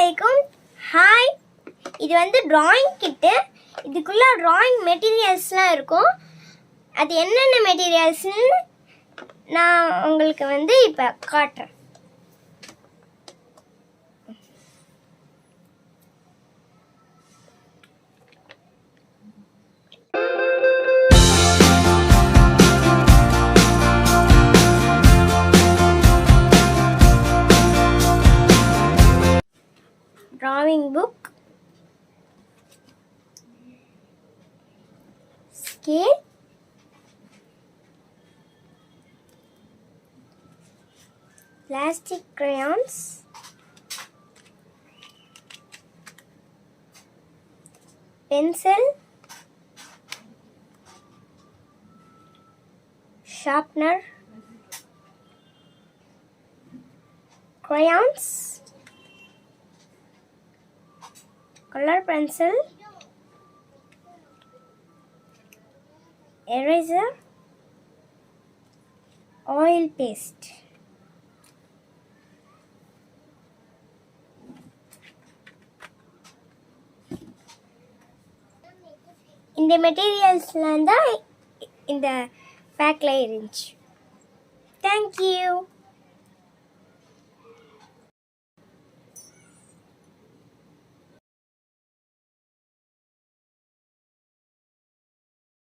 அலைக்கும். ஹாய், இது வந்து ட்ராயிங் கிட்டு. இதுக்குள்ளே ட்ராயிங் மெட்டீரியல்ஸ்லாம் இருக்கும். அது என்னென்ன மெட்டீரியல்ஸ்னு நான் உங்களுக்கு வந்து இப்போ காட்டுறேன். Drawing book, scale, plastic crayons, pencil, sharpener, crayons, color pencil, eraser, oil paste. இந்த மெட்டீரியல்ஸ்லாம் தான் இந்த பேக்கில் இருந்துச்சு. தேங்க்யூ.